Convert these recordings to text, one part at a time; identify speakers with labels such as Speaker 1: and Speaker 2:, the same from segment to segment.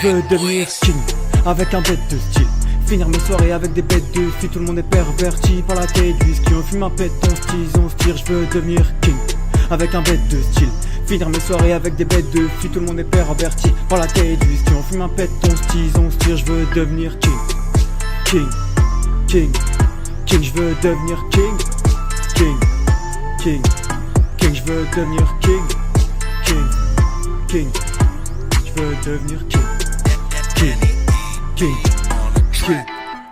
Speaker 1: Je veux devenir king, avec un bête de style. Finir mes soirées avec des bêtes de filles. Tout le monde est perverti par la quai du whisky. On fume un pète, on se tire. Je veux devenir king, avec un bête de style. Finir mes soirées avec des bêtes de filles. Tout le monde est perverti par la quai du whisky. On fume un pète, on se tire. Je veux devenir king, king, king, king. Je veux devenir king, king, king, king. Je veux devenir king, king, king. Je veux devenir king, king, king, king.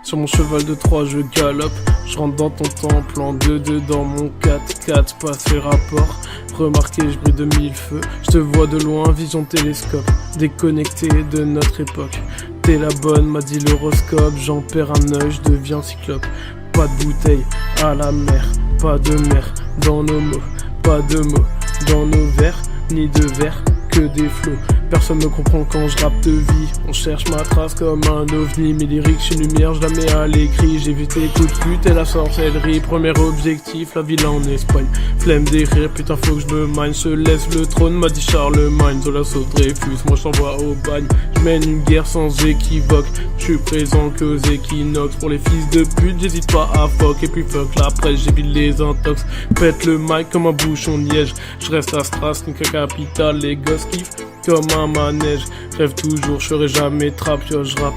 Speaker 2: Sur mon cheval de Troie je galope, je rentre dans ton temple en 2-2 dans mon 4-4, passe les rapports. Remarquez, je brille de mille feux, je te vois de loin, vision télescope, déconnecté de notre époque. T'es la bonne, m'a dit l'horoscope, j'en perds un œil, je deviens cyclope. Pas de bouteille à la mer, pas de mer dans nos mots, pas de mots dans nos vers, ni de vers, que des flots. Personne me comprend quand je rappe de vie. On cherche ma trace comme un ovni. Mes lyriques, je suis une lumière, je la mets à l'écrit. J'évite les coups de pute et la sorcellerie. Premier objectif, la ville en Espagne. Flemme des rires, putain faut que je me mine. Se laisse le trône, m'a dit Charlemagne. De la sauce Dreyfus, moi je t'envoie au bagne. Je mène une guerre sans équivoque. Je suis présent qu'aux équinoxes. Pour les fils de pute, j'hésite pas à fuck. Et puis fuck la presse, j'évite les intox. Pète le mic comme un bouchon de liège. Je reste à Strasbourg, capitale, les gosses kiffent comme un manège. Rêve toujours, je ferai jamais trap, yo je rappe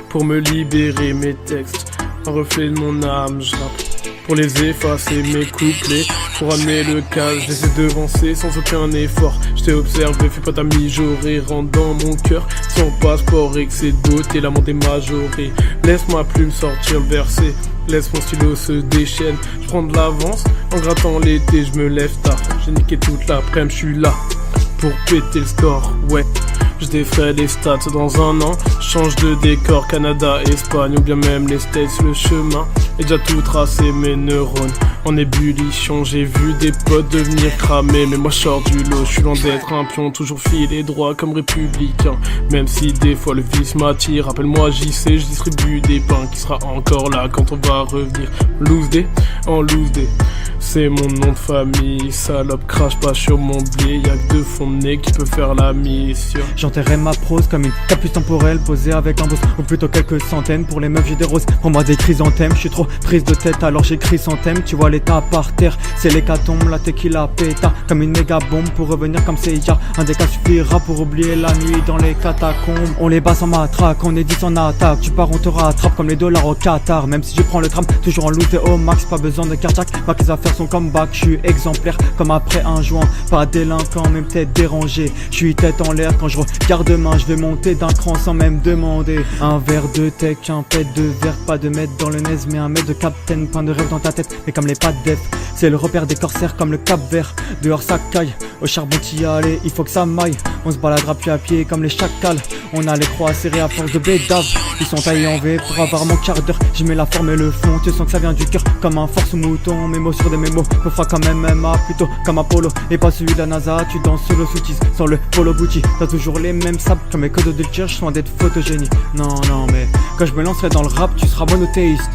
Speaker 2: pour me libérer mes textes. Un reflet de mon âme, je rappe pour les effacer mes couplets, pour amener le calme, je les ai devancés sans aucun effort. Je t'ai observé, fais pas ta mijaurée, rentre dans mon cœur sans passeport, excès d'eau, t'es la montée majorée. Laisse ma plume sortir le verset, laisse mon stylo se déchaîne. Je prends de l'avance, en grattant l'été, je me lève tard. J'ai niqué toute l'après-midi, je suis là pour péter le score, ouais. Je défrais les stats dans un an, change de décor, Canada, Espagne ou bien même les States. Le chemin est déjà tout tracé, mes neurones en ébullition. J'ai vu des potes devenir cramés, mais moi je sors du lot. Je suis loin d'être un pion, toujours filé droit comme républicain. Même si des fois le vice m'attire, rappelle-moi JC, je distribue des pains qui sera encore là quand on va revenir. Loose day, en loose day, c'est mon nom de famille. Salope, crache pas sur mon blé, y'a que deux fonds de nez qui peut faire la mission.
Speaker 1: J'enterrais ma prose comme une capuce temporelle posée avec un boss, ou plutôt quelques centaines. Pour les meufs j'ai des roses, pour moi des chrysanthèmes. Je suis trop prise de tête alors j'écris sans thème. Tu vois l'état par terre, c'est l'hécatombe. La tequila péta comme une méga bombe. Pour revenir comme c'est ya, un des cas suffira pour oublier la nuit dans les catacombes. On les bat sans matraque, on est 10 en attaque. Tu pars on te rattrape comme les dollars au Qatar. Même si je prends le tram, toujours en loot et au max. Pas besoin de carjack, Max va faire son comeback. Je suis exemplaire comme après un joint, pas délinquant même peut-être dérangé. Je suis tête en l'air quand je regarde demain. Je vais monter d'un cran sans même demander. Un verre de tech, un pet de verre, pas de mètre dans le nez, mais un mètre de captain. Plein de rêves dans ta tête, mais comme les pattes d'Ef. C'est le repère des corsaires comme le Cap Vert. Dehors ça caille, au charbon t'y aller, il faut que ça maille. On se baladera pied à pied comme les chacals. On a les croix serrées à force de bédave. Ils sont taillés en V pour avoir mon quart d'heure. J'y mets la forme et le fond, tu sens que ça vient du cœur. Comme un force mouton, mes mots sur des mémos. Me fera comme MMA, plutôt comme Apollo. Et pas celui de la NASA, tu danses sous le sous sans le polo Gucci. T'as toujours les mêmes sables comme mes codes de church, soin d'être photogénie. Non, non, mais quand je me lancerai dans le rap, tu seras monothéiste.